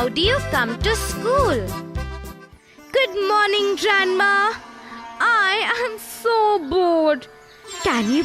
how do you come to school? Good morning, Grandma. I am so bored. Can you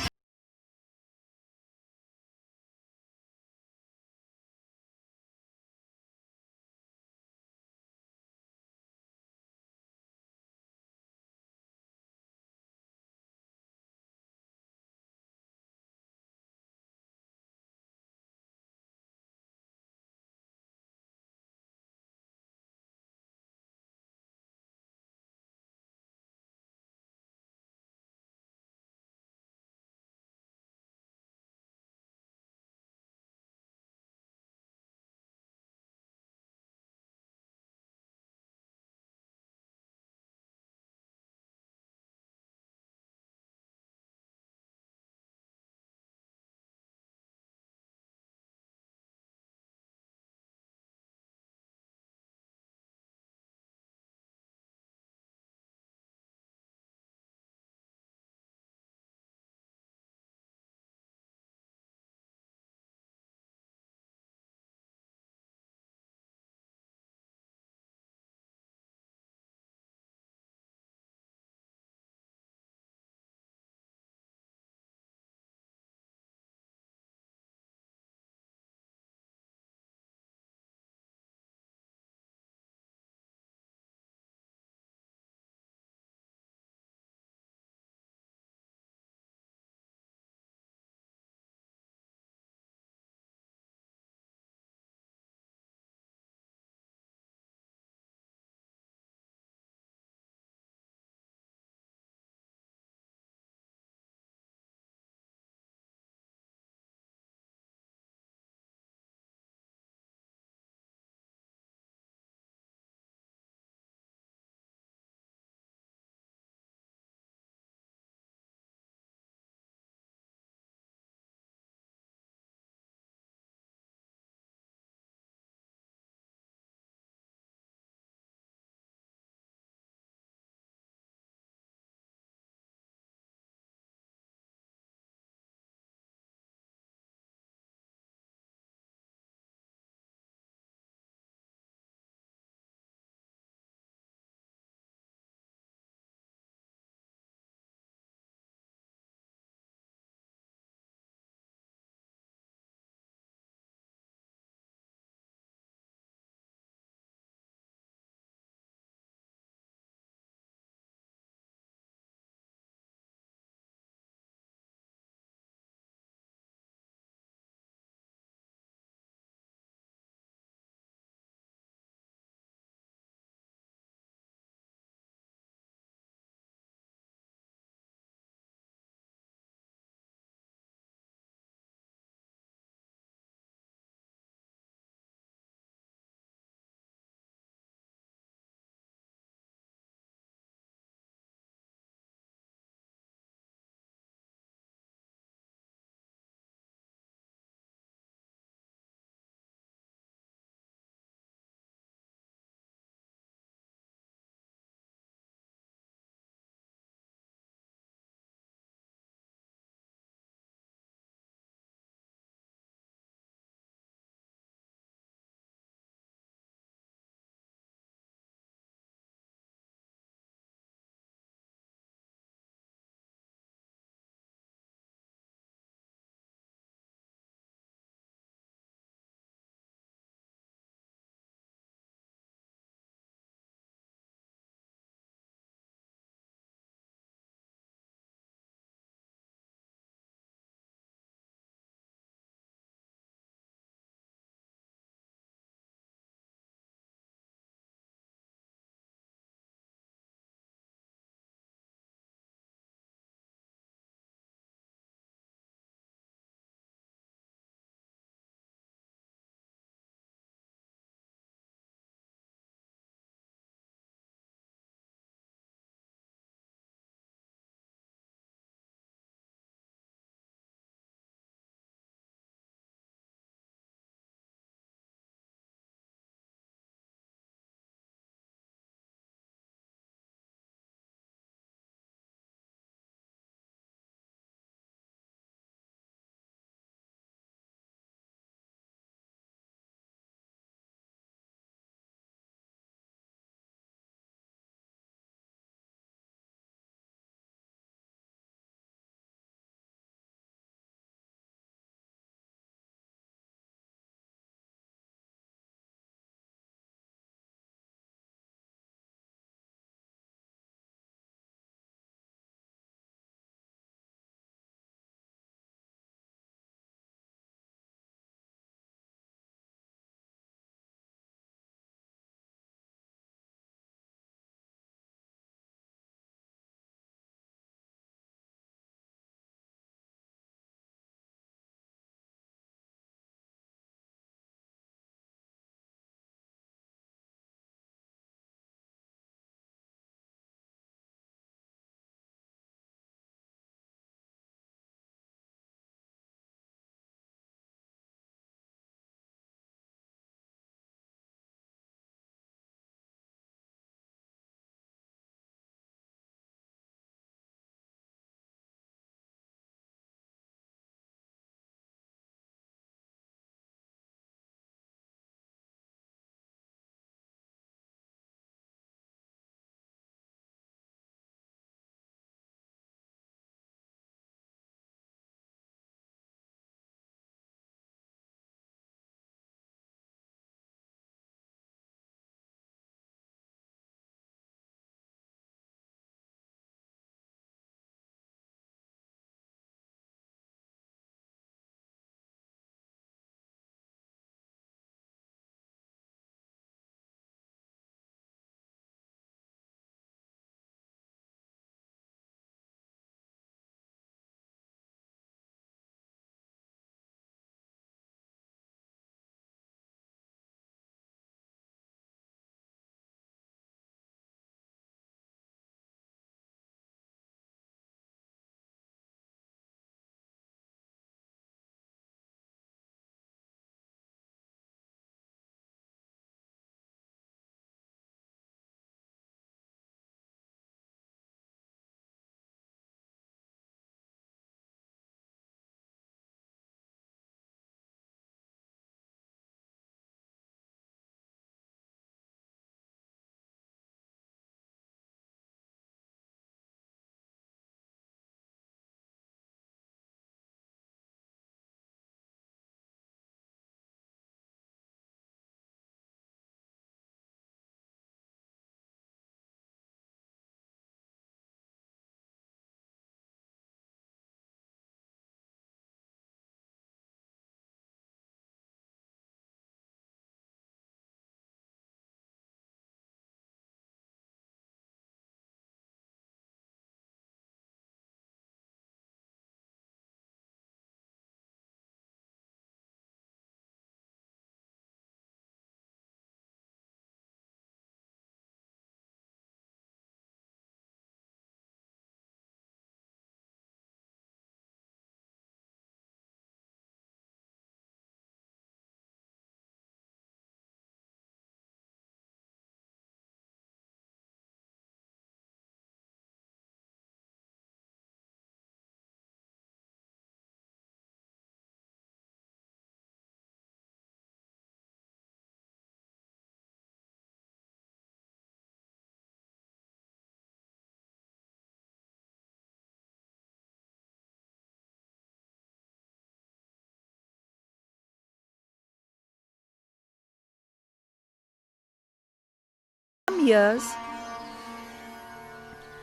some years,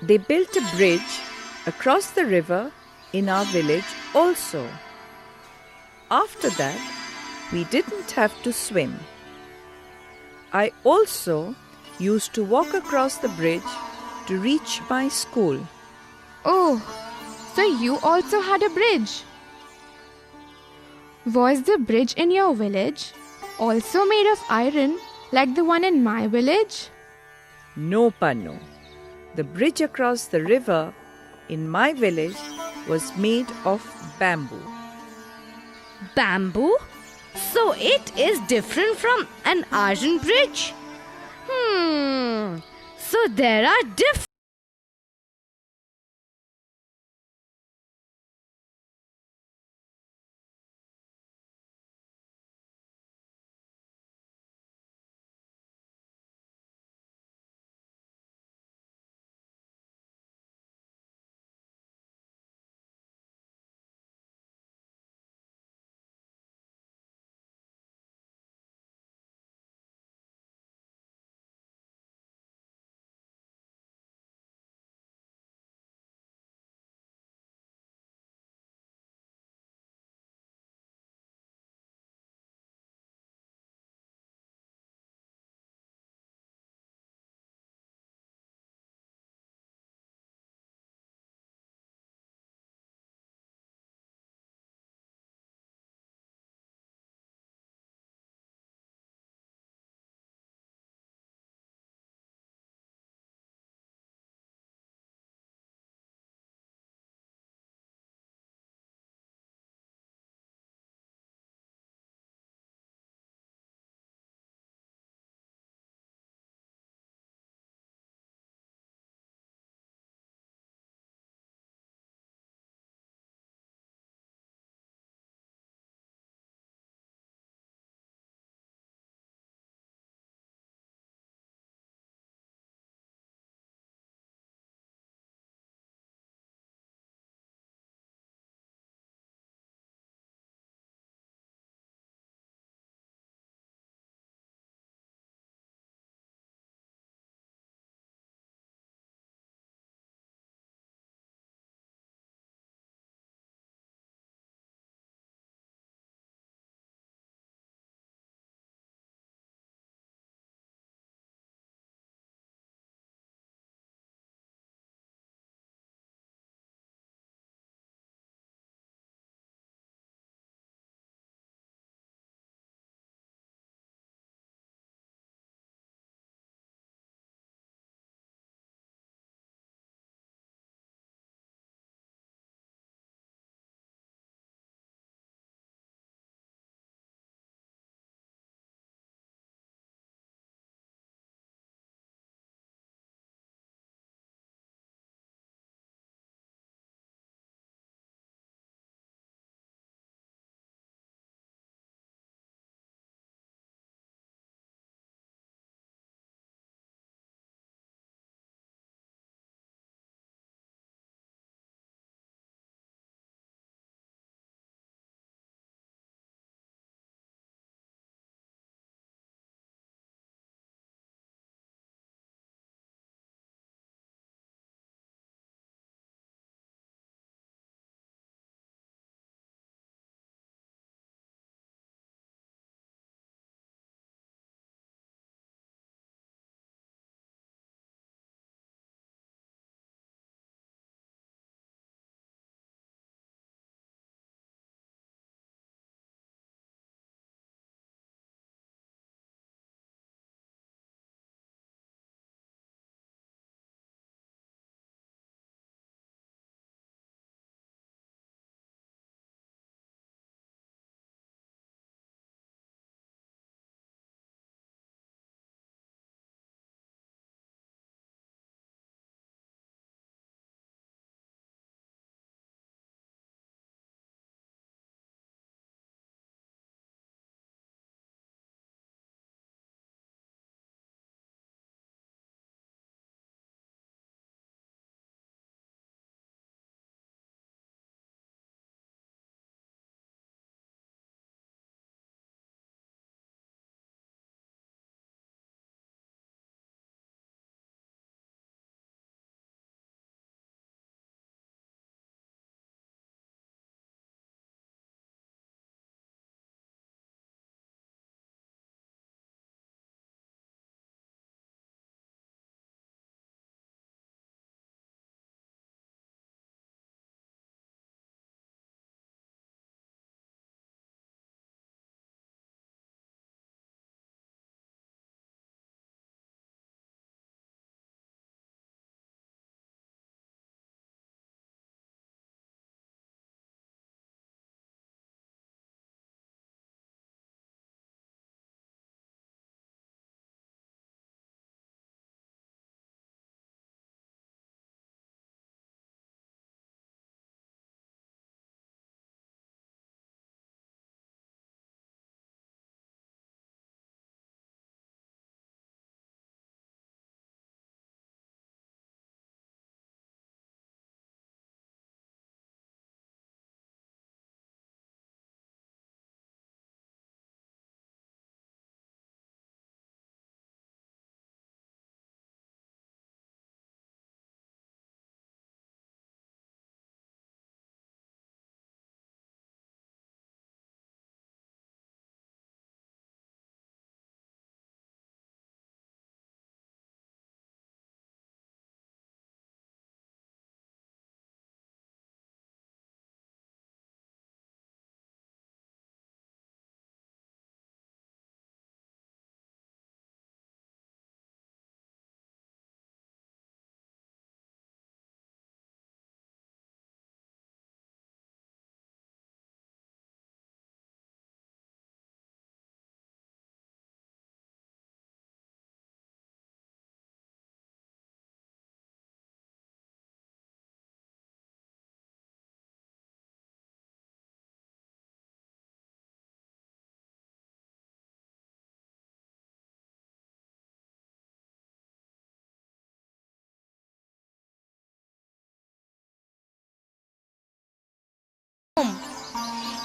they built a bridge across the river in our village also. After that, we didn't have to swim. I also used to walk across the bridge to reach my school. Oh, so you also had a bridge. Was the bridge in your village also made of iron like the one in my village? No, Pannu. The bridge across the river in my village was made of bamboo. Bamboo? So it is different from an iron bridge? So there are different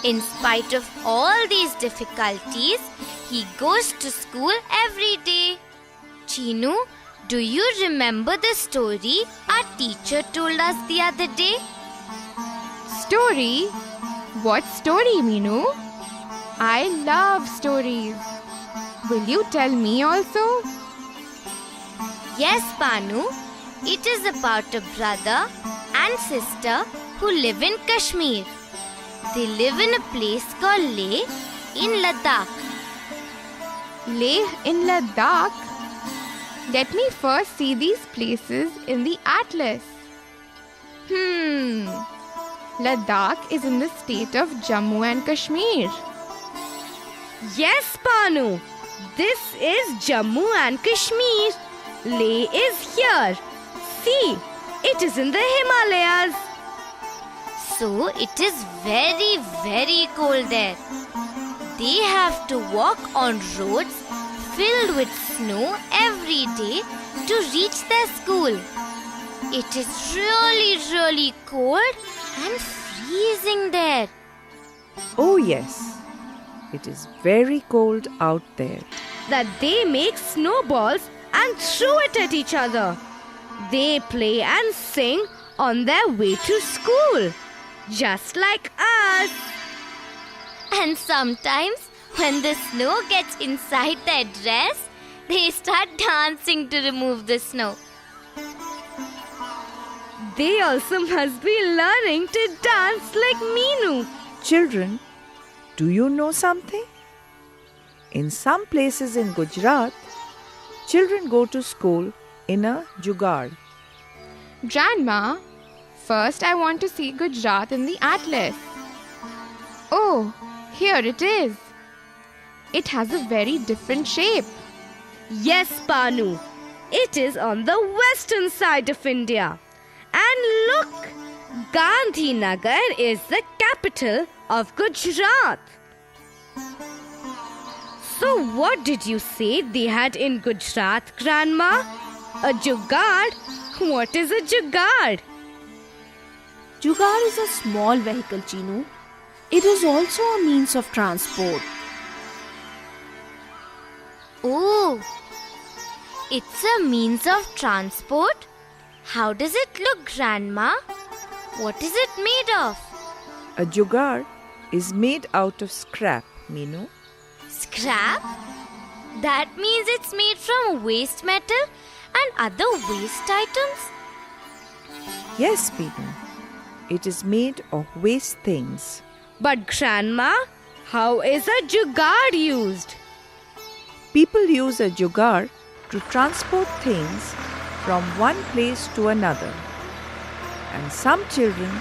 In spite of all these difficulties, he goes to school every day. Chinu, do you remember the story our teacher told us the other day? Story? What story, Meenu? I love stories. Will you tell me also? Yes, Panu. It is about a brother and sister who live in Kashmir. They live in a place called Leh in Ladakh. Leh in Ladakh? Let me first see these places in the atlas. Ladakh is in the state of Jammu and Kashmir. Yes, Panu. This is Jammu and Kashmir. Leh is here. See, it is in the Himalayas. So it is very, very cold there. They have to walk on roads filled with snow every day to reach their school. It is really, really cold and freezing there. Oh, yes. It is very cold out there. That they make snowballs and throw it at each other. They play and sing on their way to school, just like us. And sometimes when the snow gets inside their dress, they start dancing to remove the snow. They also must be learning to dance like Meenu. Children, do you know something? In some places in Gujarat, children go to school in a jugaad. Grandma, first I want to see Gujarat in the atlas. Oh, here it is. It has a very different shape. Yes, Panu. It is on the western side of India. And look, Gandhinagar is the capital of Gujarat. So what did you say they had in Gujarat, Grandma? A jugaad? What is a jugaad? Jugaad is a small vehicle, Chinu. It is also a means of transport. Oh, it's a means of transport? How does it look, Grandma? What is it made of? A jugaad is made out of scrap, Meenu. Scrap? That means it's made from waste metal and other waste items? Yes, Meenu. It is made of waste things. But Grandma, how is a jugaad used? People use a jugaad to transport things from one place to another. And some children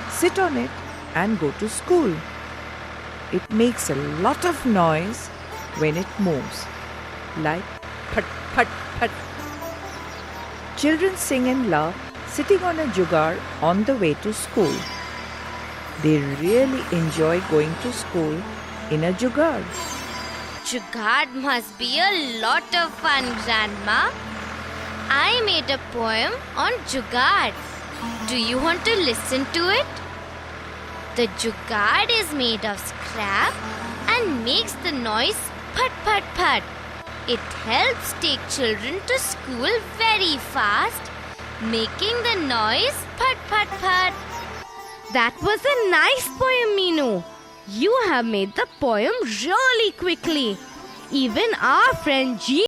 sit on it and go to school. It makes a lot of noise when it moves, like phat phat phat. Children sing and laugh sitting on a jugaad on the way to school. They really enjoy going to school in a jugaad. Jugaad must be a lot of fun, Grandma. I made a poem on jugaad. Do you want to listen to it? The jugaad is made of scrap and makes the noise phat phat phat. It helps take children to school very fast, making the noise phat phat phat. That was a nice poem, Meenu. You have made the poem really quickly. Even our friend G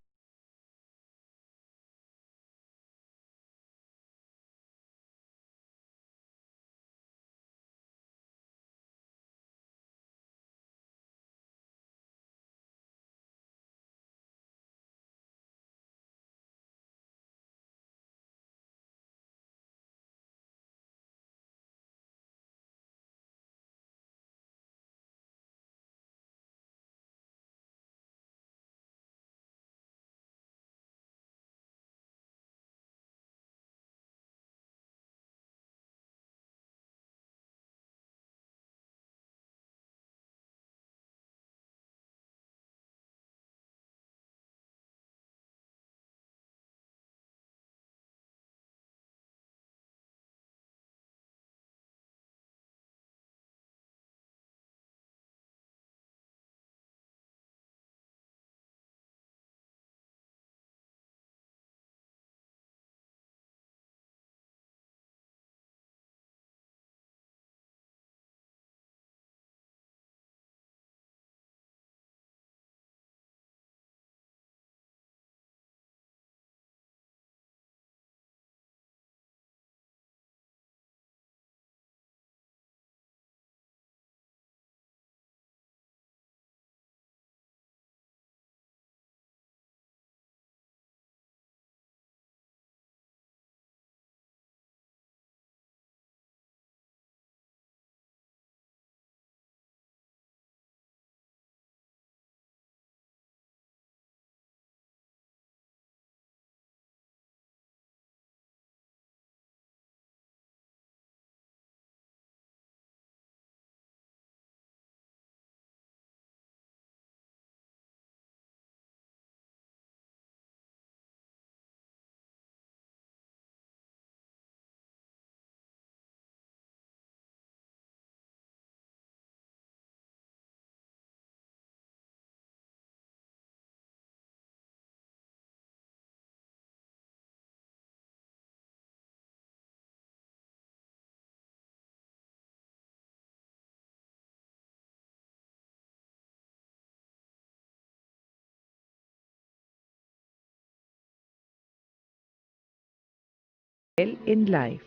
in life.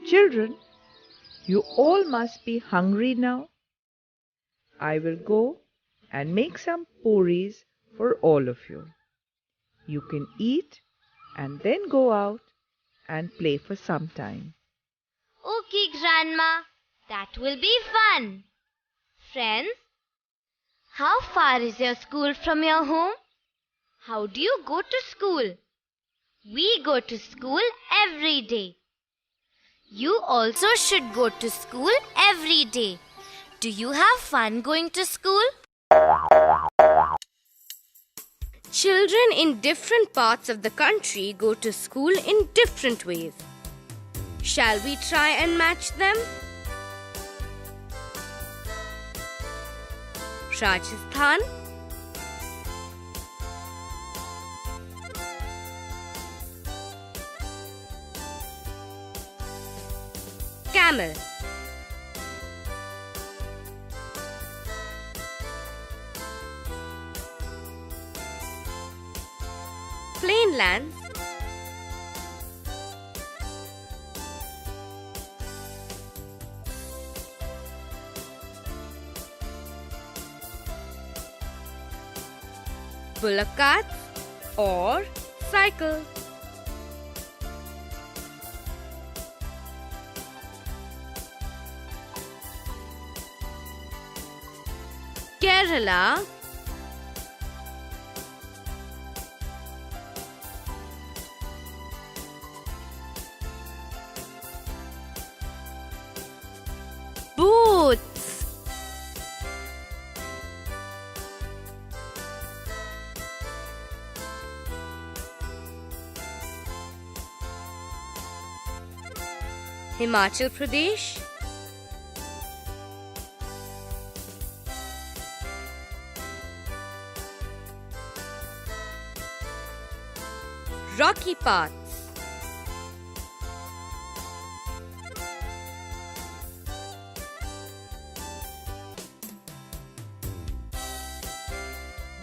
Children, you all must be hungry now. I will go and make some puris for all of you. You can eat and then go out and play for some time. Okay, Grandma, that will be fun. Friends, how far is your school from your home? How do you go to school? We go to school every day. You also should go to school every day. Do you have fun going to school? Children in different parts of the country go to school in different ways. Shall we try and match them? Rajasthan, camel. Plain lands, bullock carts or cycle. Kerala, boots. Himachal Pradesh, rocky paths.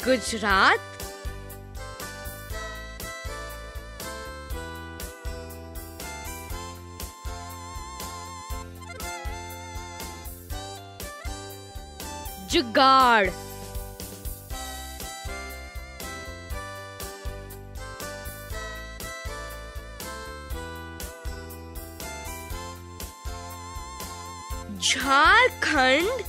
Gujarat, Jugaad. Jharkhand,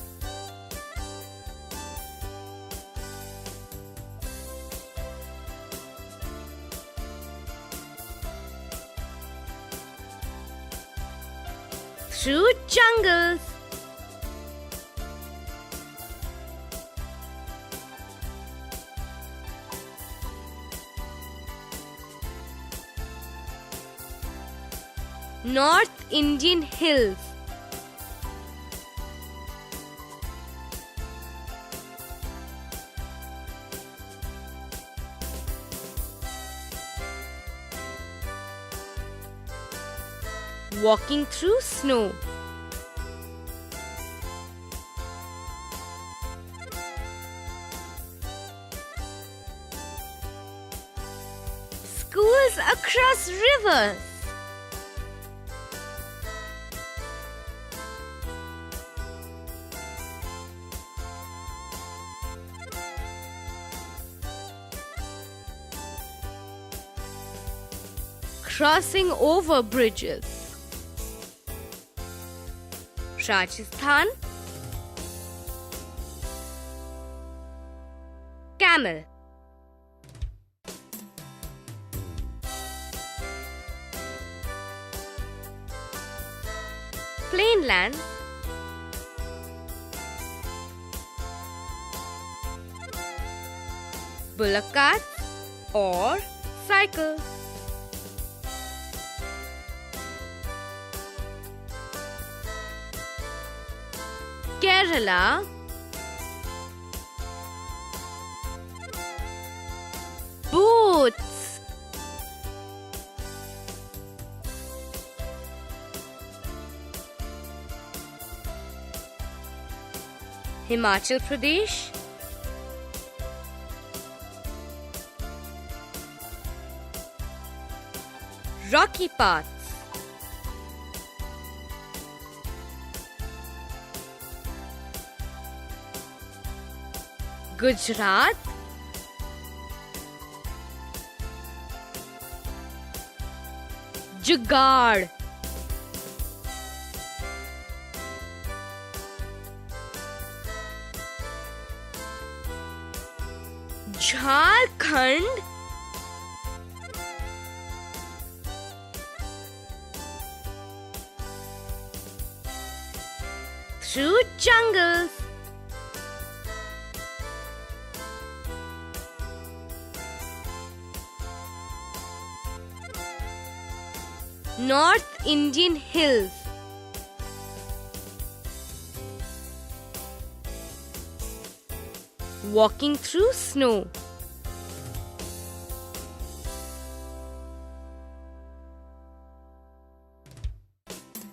through jungles. North Indian hills. Walking through snow. Schools across rivers. Crossing over bridges. Rajasthan, camel. Plain land, bullock cart or cycle. Kerala, boots. Himachal Pradesh, rocky paths. Gujarat, Jugaad. Jharkhand, through jungles. North Indian hills. Walking through snow.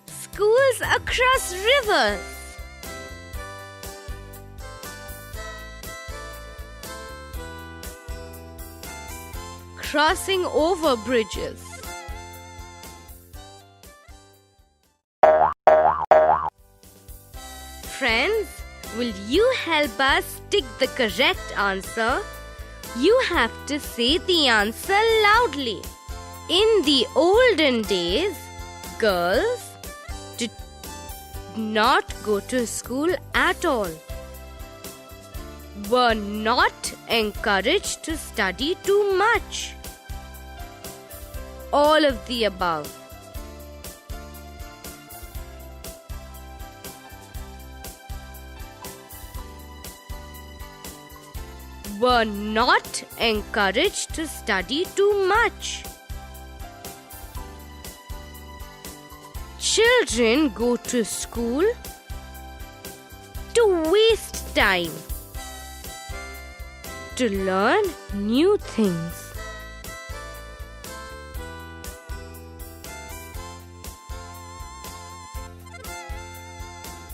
Schools across rivers. Crossing over bridges. Friends, will you help us tick the correct answer? You have to say the answer loudly. In the olden days, girls did not go to school at all, were not encouraged to study too much. All of the above. Were not encouraged to study too much. Children go to school to waste time, to learn new things.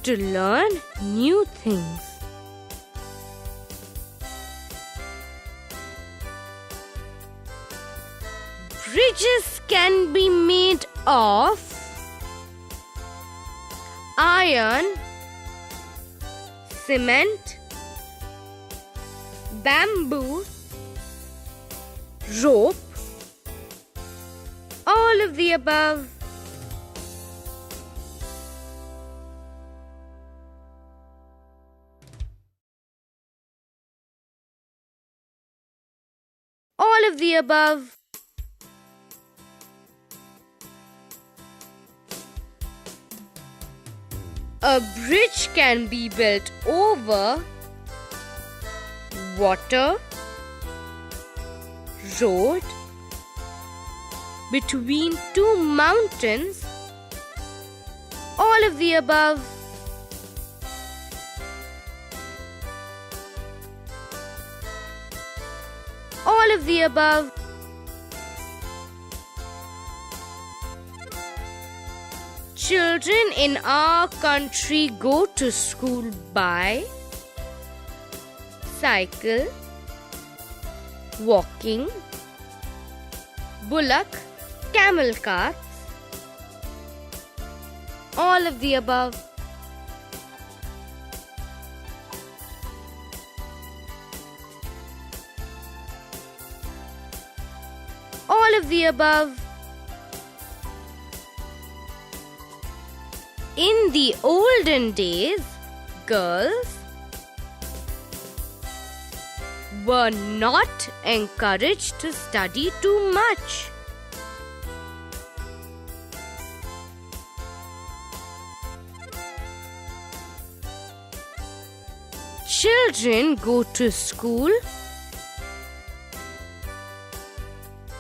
To learn new things. Bridges can be made of iron, cement, bamboo, rope, all of the above. All of the above. A bridge can be built over water, road, between two mountains, all of the above. All of the above. Children in our country go to school by cycle, walking, bullock, camel carts, all of the above. All of the above. In the olden days, girls were not encouraged to study too much. Children go to school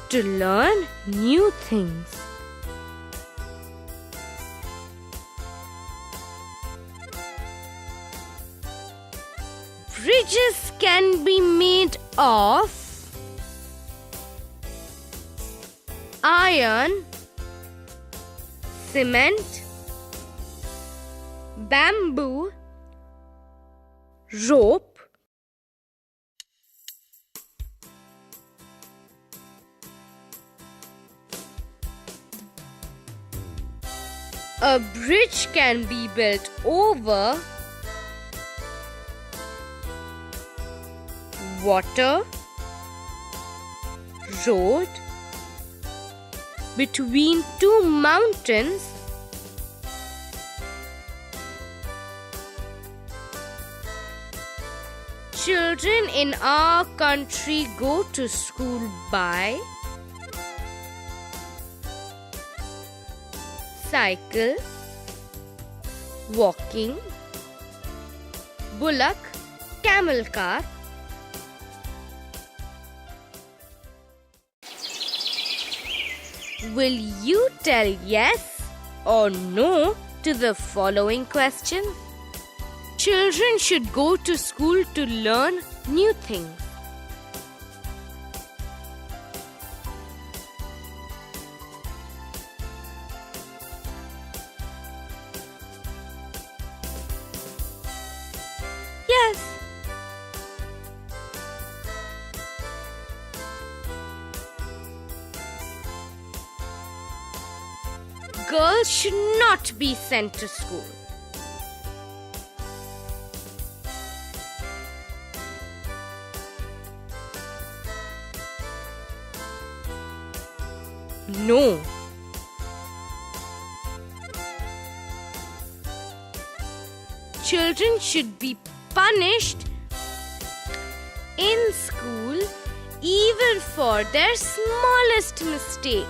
to learn new things. Bridges can be made of iron, cement, bamboo, rope, A bridge can be built over water, road, between two mountains, children in our country go to school by cycle, walking, bullock, camel car. Will you tell yes or no to the following question? Children should go to school to learn new things. Yes. Girls should not be sent to school. No. Children should be punished in school even for their smallest mistakes.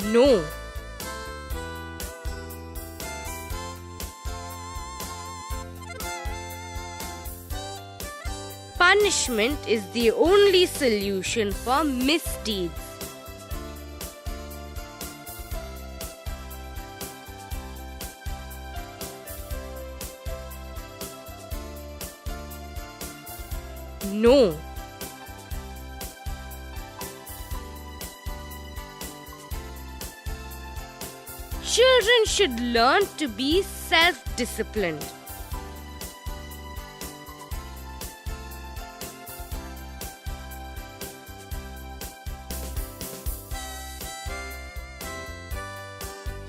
No. Punishment is the only solution for misdeeds. No. Children should learn to be self-disciplined.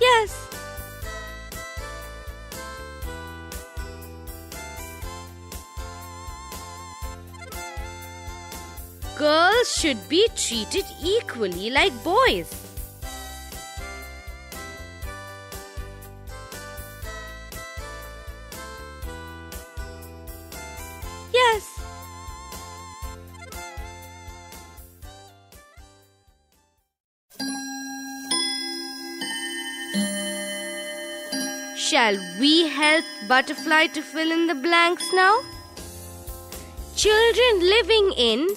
Yes. Girls should be treated equally like boys. Yes. Shall we help Butterfly to fill in the blanks now? Children living in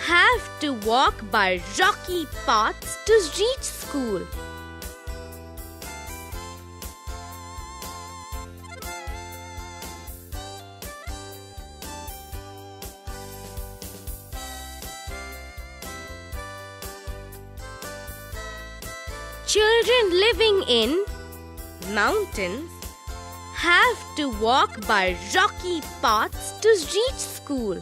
have to walk by rocky paths to reach school. Children living in mountains have to walk by rocky paths to reach school.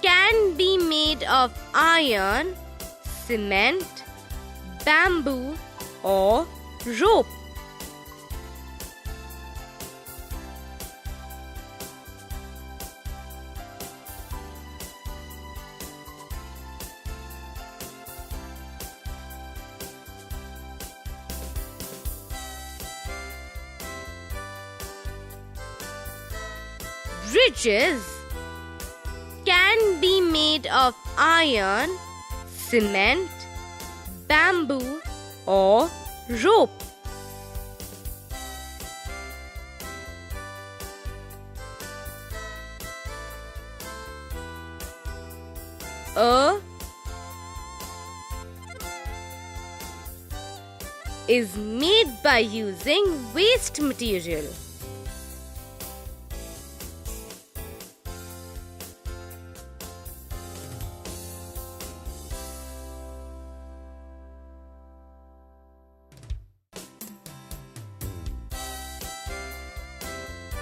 Can be made of iron, cement, bamboo, or rope. Bridges can be made of iron, cement, bamboo, or rope. A is made by using waste material.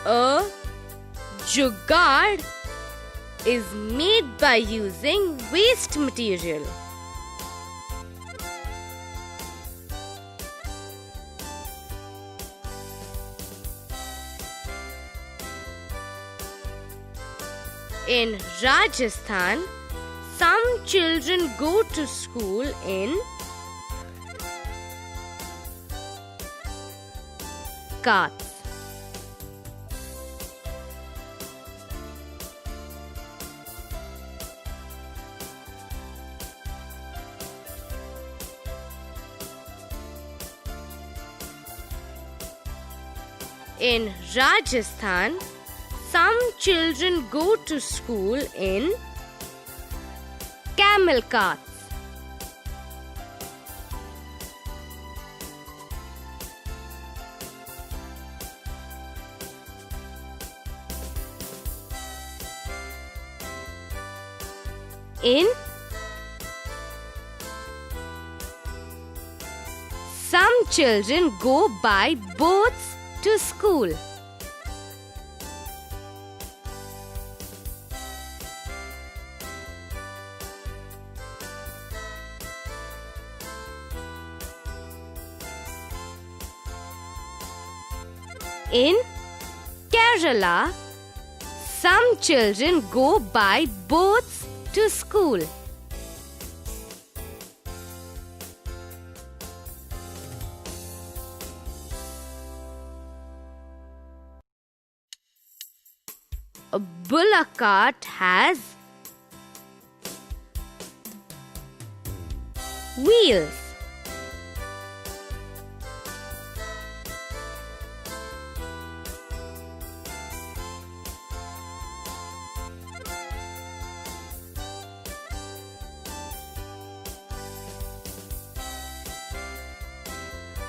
A jugaad is made by using waste material. In Rajasthan, some children go to school in carts. In Rajasthan, some children go to school in camel carts. Some children go by boats to school. In Kerala, some children go by boats to school. A bullock cart has wheels.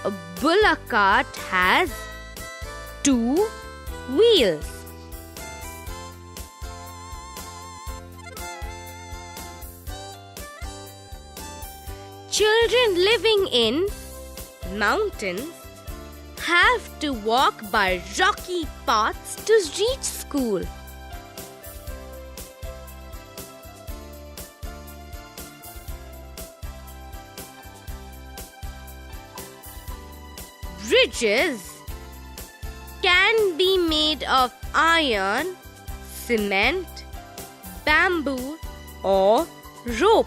A bullock cart has 2 wheels. Children living in mountains have to walk by rocky paths to reach school. Bridges can be made of iron, cement, bamboo, or rope.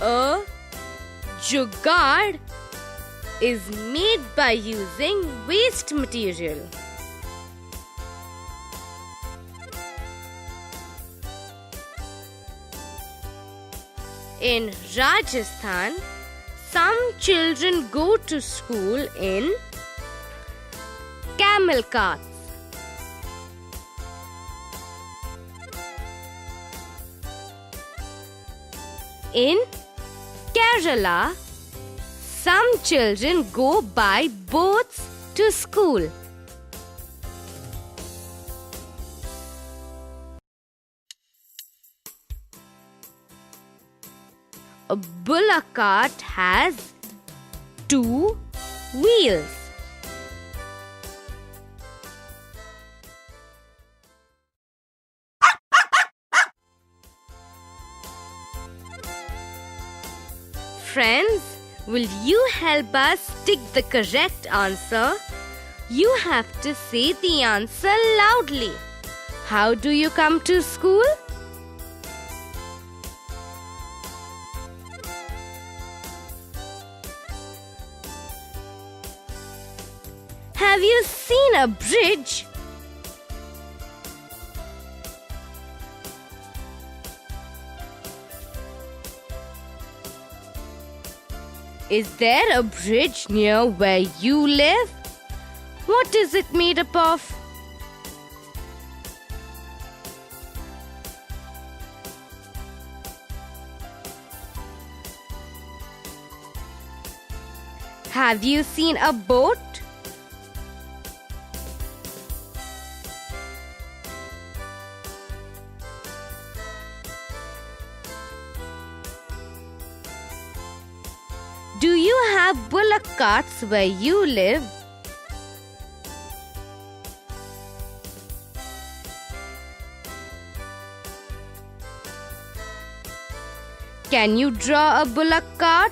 A jugaad is made by using waste material. In Rajasthan, some children go to school in camel carts. In Kerala, some children go by boats to school. A bullock cart has 2 wheels. Friends, will you help us tick the correct answer? You have to say the answer loudly. How do you come to school? Have you seen a bridge? Is there a bridge near where you live? What is it made up of? Have you seen a boat? Do you have bullock carts where you live? Can you draw a bullock cart?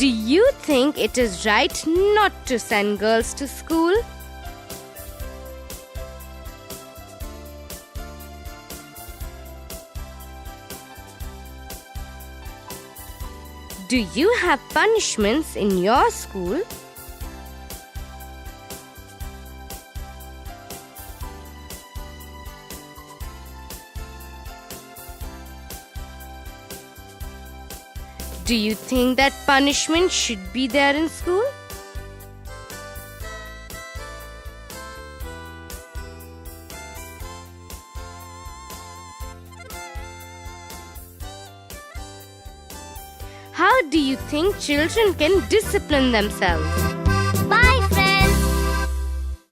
Do you think it is right not to send girls to school? Do you have punishments in your school? Do you think that punishment should be there in school? How do you think children can discipline themselves?